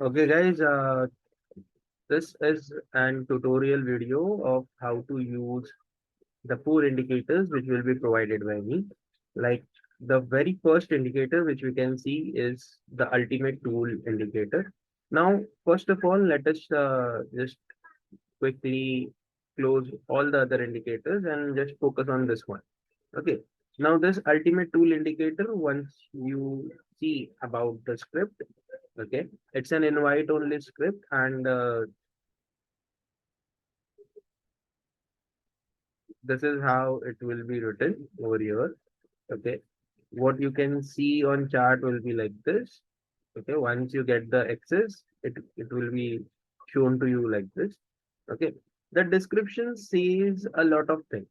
Okay, guys, this is an tutorial video of how to use the four indicators which will be provided by me. Like the very first indicator which we can see is the ultimate tool indicator. Now, first of all, let us just quickly close all the other indicators and just focus on this one. Okay. Now, this ultimate tool indicator, once you see about the script, okay, it's an invite only script, and this is how it will be written over here. Okay, what you can see on chart will be like this. Okay, once you get the access, it will be shown to you like this. Okay, the description says a lot of things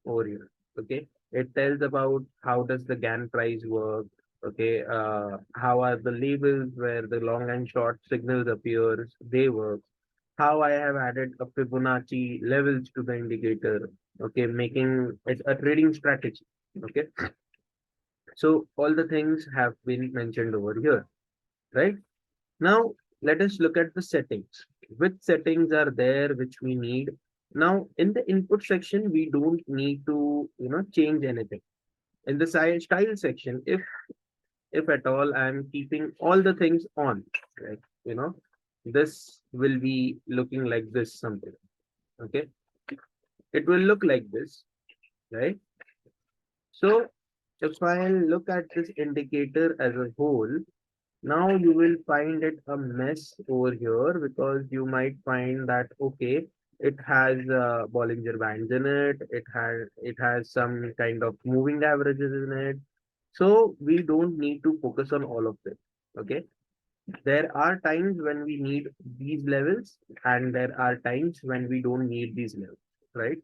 over here. Okay, it tells about how does the GAN price work. Okay, how are the labels where the long and short signals appears, they work, how I have added a Fibonacci levels to the indicator, okay, making it a trading strategy. Okay, so all the things have been mentioned over here, right? Now let us look at the settings. Which settings are there which we need? Now in the input section, we don't need to change anything. In the style section, if at all I'm keeping all the things on, like this will be looking like this something. Okay, it will look like this, right? So if I look at this indicator as a whole, now you will find it a mess over here because you might find that okay, it has Bollinger Bands in it, it has some kind of moving averages in it. So we don't need to focus on all of this. Okay. There are times when we need these levels, and there are times when we don't need these levels, right?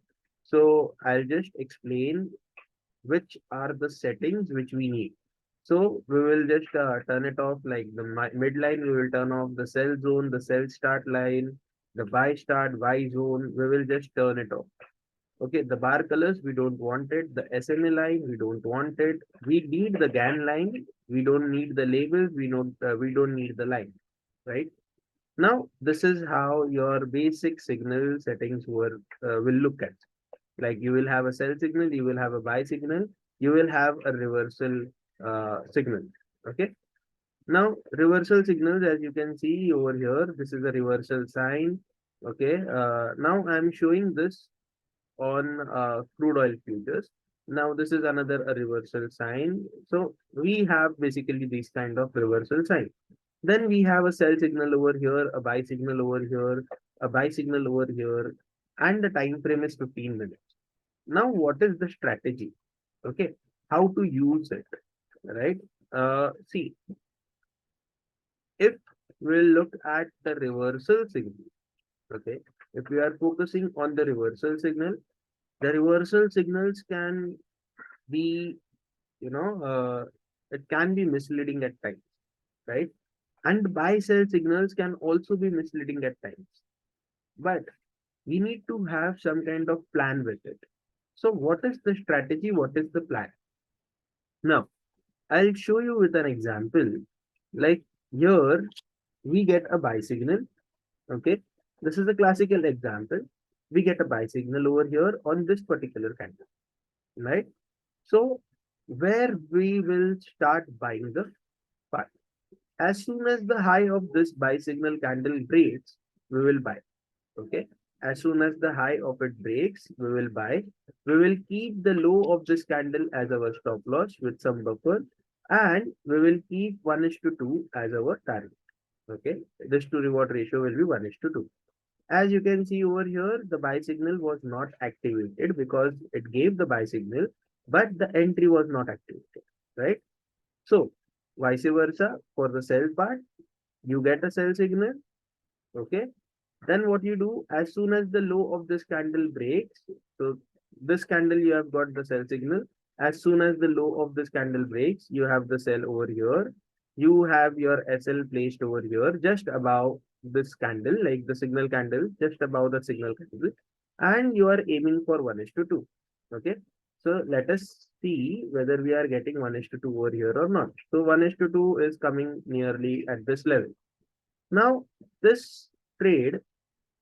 So I'll just explain which are the settings which we need. So we will just turn it off, like the midline, we will turn off the sell zone, the sell start line, the buy start, buy zone, we will just turn it off. Okay, the bar colors, we don't want it. The SMA line, we don't want it. We need the GAN line. We don't need the labels. We don't need the line, right? Now, this is how your basic signal settings will look at. Like you will have a sell signal, you will have a buy signal, you will have a reversal signal. Okay. Now, reversal signals, as you can see over here, this is a reversal sign. Okay. Now I'm showing this on crude oil futures. Now this is another a reversal sign. So we have basically these kind of reversal sign. Then we have a sell signal over here, a buy signal over here, a buy signal over here, and the time frame is 15 minutes. Now, what is the strategy? Okay, how to use it, right? See, if we look at the reversal signal, okay, if we are focusing on the reversal signals can be, you know, it can be misleading at times, right? And buy sell signals can also be misleading at times. But we need to have some kind of plan with it. So, what is the strategy? What is the plan? Now, I'll show you with an example. Like here, we get a buy signal. Okay, this is a classical example. We get a buy signal over here on this particular candle, right? So, where we will start buying the buy. As soon as the high of this buy signal candle breaks, we will buy. Okay. As soon as the high of it breaks, we will buy. We will keep the low of this candle as our stop loss with some buffer, and we will keep 1 is to 2 as our target. Okay. This to reward ratio will be 1 is to 2. As you can see over here, the buy signal was not activated because it gave the buy signal, but the entry was not activated, right? So, vice versa for the sell part, you get a sell signal, okay? Then what you do, as soon as the low of this candle breaks, so this candle you have got the sell signal. As soon as the low of this candle breaks, you have the sell over here. You have your SL placed over here, just above this candle, like the signal candle, just above the signal candle, and you are aiming for 1 is to 2. Okay. So let us see whether we are getting 1 is to 2 over here or not. So 1 is to 2 is coming nearly at this level. Now, this trade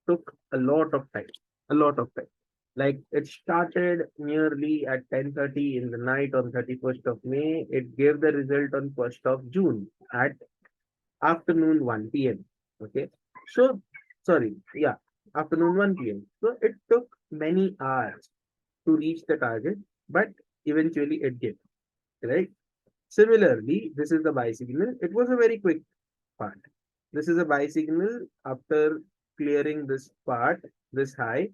took a lot of time, a lot of time. Like it started nearly at 10:30 in the night on 31st of May. It gave the result on 1st of June at afternoon 1 p.m. Okay. So, sorry, yeah, afternoon 1 p.m. So it took many hours to reach the target, but eventually it did, right? Similarly, this is the buy signal. It was a very quick part. This is a buy signal. After clearing this part, this high,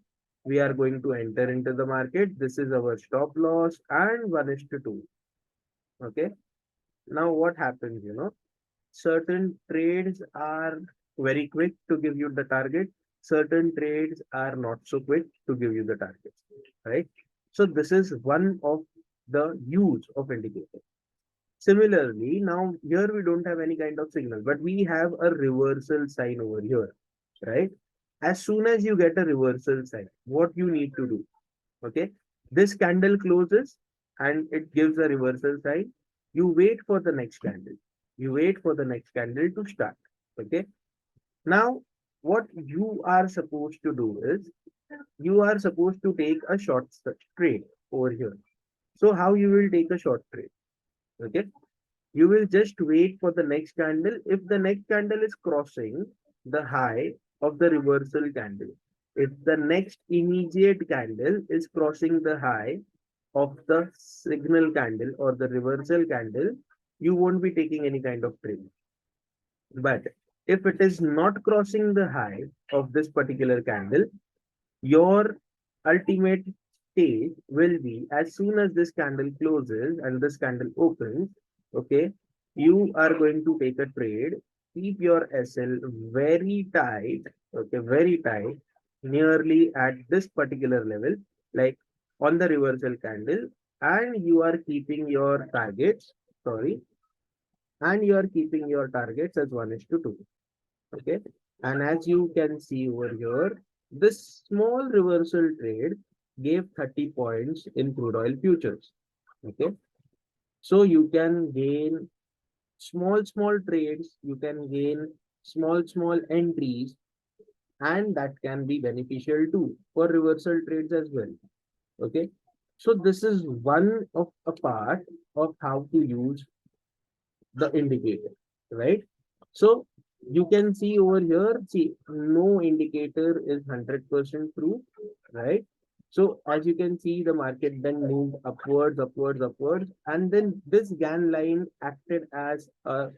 we are going to enter into the market. This is our stop loss and 1:2. Okay. Now what happens, certain trades are very quick to give you the target. Certain trades are not so quick to give you the target, right? So this is one of the use of indicator. Similarly, now here we don't have any kind of signal, but we have a reversal sign over here, right? As soon as you get a reversal sign, what you need to do, okay? This candle closes and it gives a reversal sign. You wait for the next candle. You wait for the next candle to start, okay? Now, what you are supposed to do is you are supposed to take a short trade over here. So how you will take a short trade, okay? You will just wait for the next candle. If the next candle is crossing the high of the reversal candle, if the next immediate candle is crossing the high of the signal candle or the reversal candle, you won't be taking any kind of trade. But if it is not crossing the high of this particular candle, your ultimate stage will be as soon as this candle closes and this candle opens, okay, you are going to take a trade. Keep your SL very tight, okay, very tight, nearly at this particular level, like on the reversal candle, and you are keeping your targets, sorry, and you are keeping your targets as 1:2. Okay. And as you can see over here, this small reversal trade gave 30 points in crude oil futures. Okay. So you can gain small trades, you can gain small entries, and that can be beneficial too for reversal trades as well. Okay. So this is one of a part of how to use the indicator, right? So you can see over here, see, no indicator is 100% true, right? So as you can see, the market then moved upwards, and then this GAN line acted as a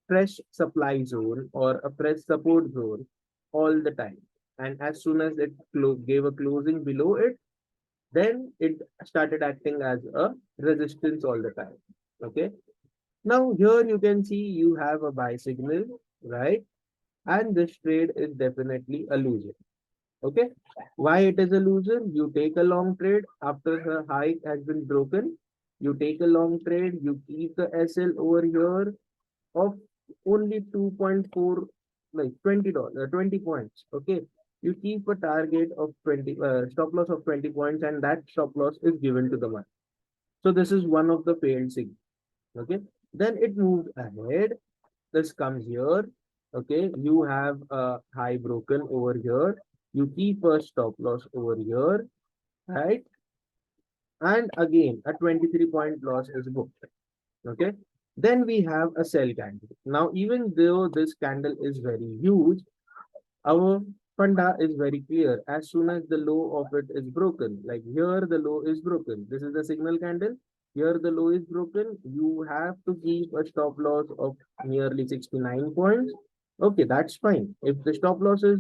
fresh supply zone or a fresh support zone all the time. And as soon as it gave a closing below it, then it started acting as a resistance all the time. Okay. Now here you can see you have a buy signal, right? And this trade is definitely a loser. Okay. Why it is a loser? You take a long trade after the high has been broken. You take a long trade, you keep the SL over here of only 2.4, like $20, 20 points. Okay. You keep a target of 20, stop loss of 20 points, and that stop loss is given to the market. So this is one of the failed signals. Okay. Then it moved ahead. This comes here. Okay, you have a high broken over here. You keep a stop loss over here, right? And again, a 23-point loss is booked. Okay, then we have a sell candle. Now, even though this candle is very huge, our funda is very clear. As soon as the low of it is broken, like here the low is broken. This is the signal candle. Here the low is broken. You have to keep a stop loss of nearly 69 points. Okay, that's fine. If the stop loss is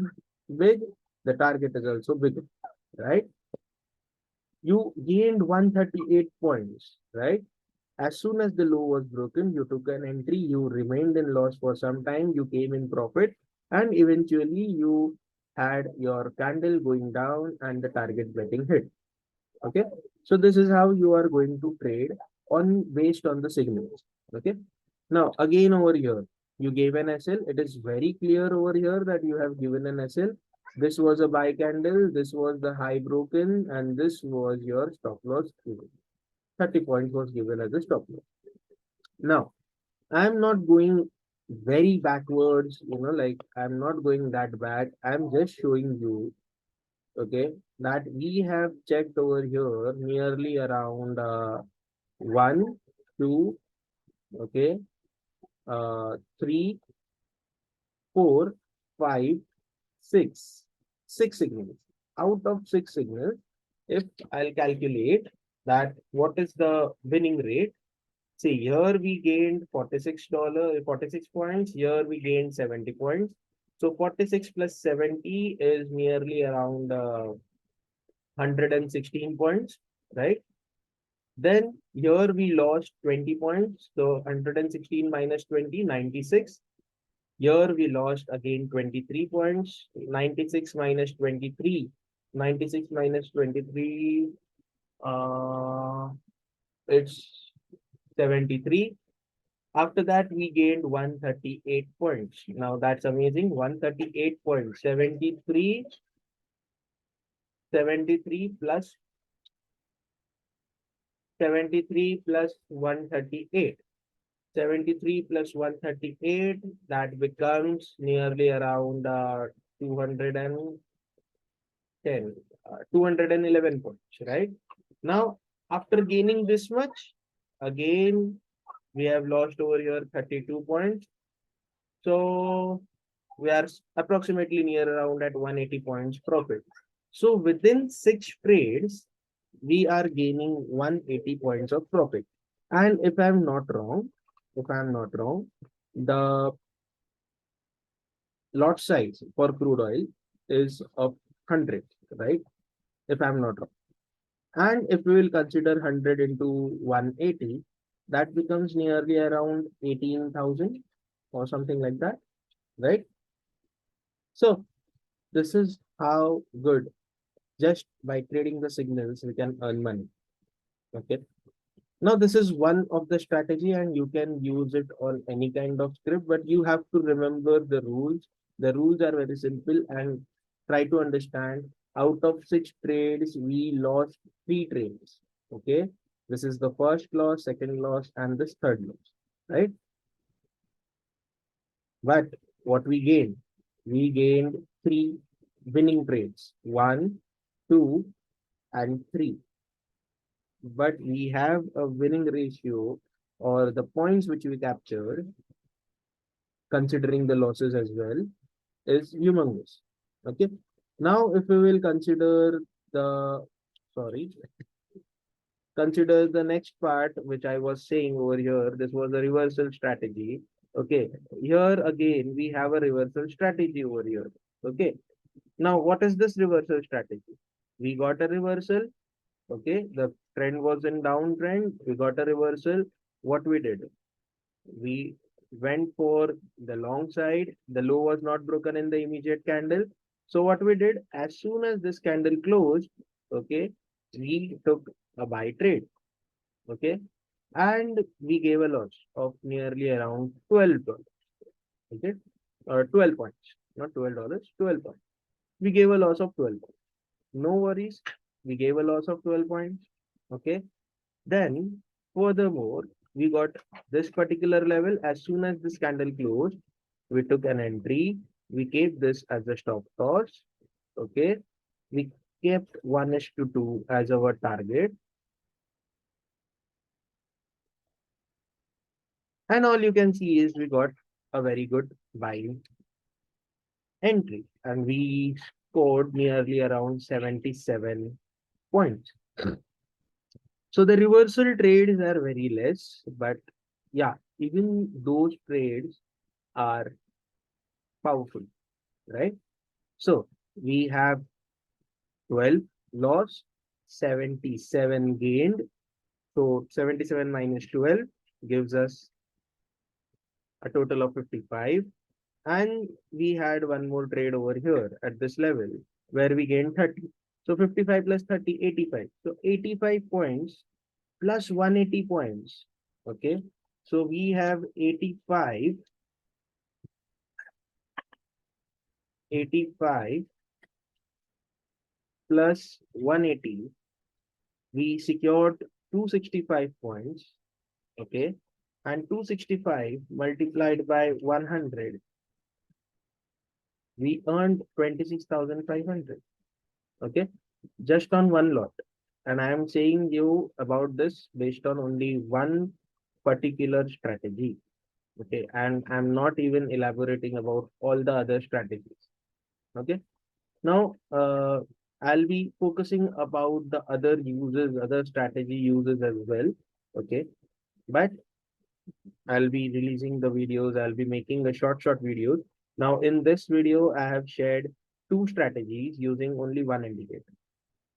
big, the target is also big, right? You gained 138 points, right? As soon as the low was broken, you took an entry, you remained in loss for some time, you came in profit, and eventually you had your candle going down and the target getting hit. Okay. So this is how you are going to trade on based on the signals. Okay. Now again over here, you gave an SL. It is very clear over here that you have given an SL. This was a buy candle, this was the high broken, and this was your stop loss given. 30 points was given as a stop loss. Now, I am not going very backwards, like I'm not going that back. I'm just showing you, okay, that we have checked over here nearly around 1, 2, okay, 3, 4, 5, 6, 6 signals. Out of 6 signals, if I'll calculate that what is the winning rate. See, here we gained $46, 46 points. Here we gained 70 points. So 46 plus 70 is nearly around 116 points, right? Then here we lost 20 points. So 116 minus 20, 96. Here we lost again 23 points. 96 minus 23. 96 minus 23, it's 73. After that, we gained 138 points. Now that's amazing. 138 points. 73 plus 73 plus 138. 73 plus 138, that becomes nearly around 210, 211 points, right? Now, after gaining this much, again, we have lost over here 32 points. So we are approximately near around at 180 points profit. So within 6 trades, we are gaining 180 points of profit. And if I'm not wrong, the lot size for crude oil is of 100, right? If I'm not wrong. And if we will consider 100 into 180, that becomes nearly around 18,000 or something like that, right? So this is how good, just by trading the signals, we can earn money. Okay. Now this is one of the strategy and you can use it on any kind of script, but you have to remember the rules. The rules are very simple and try to understand. Out of 6 trades, we lost 3 trades. Okay. This is the first loss, second loss, and this third loss, right? But what we gained? We gained 3 winning trades. 1, 2, and 3. But we have a winning ratio, or the points which we captured, considering the losses as well, is humongous. Okay. Now, if we will the, sorry, consider the next part, which I was saying over here, this was a reversal strategy. Okay. Here again, we have a reversal strategy over here. Okay. Now, what is this reversal strategy? We got a reversal. Okay. The trend was in downtrend. We got a reversal. What we did? We went for the long side. The low was not broken in the immediate candle. So what we did, as soon as this candle closed, okay, we took a buy trade, okay, and we gave a loss of nearly around $12, okay, or 12 points, not $12, 12 points. We gave a loss of 12 points. No worries, we gave a loss of 12 points, okay. Then, furthermore, we got this particular level. As soon as this candle closed, we took an entry. We kept this as a stop loss. Okay. We kept 1:2 as our target. And all you can see is we got a very good buying entry. And we scored nearly around 77 points. So the reversal trades are very less, but yeah, even those trades are powerful, right? So we have 12 lost, 77 gained. So 77 minus 12 gives us a total of 55. And we had one more trade over here at this level where we gained 30. So 55 plus 30, 85. So 85 points plus 180 points. Okay. So we have 85 plus 180, we secured 265 points. Okay. and 265 multiplied by 100, we earned 26,500. Okay, just on one lot. And I am saying you about this based on only one particular strategy. Okay, and I'm not even elaborating about all the other strategies. Okay, now I'll be focusing about the other uses, other strategy uses as well. Okay, but I'll be releasing the videos, I'll be making the short videos. Now in this video I have shared two strategies using only one indicator.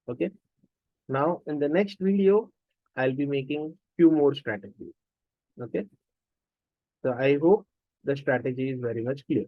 Okay, now in the next video I'll be making few more strategies. Okay, so I hope the strategy is very much clear.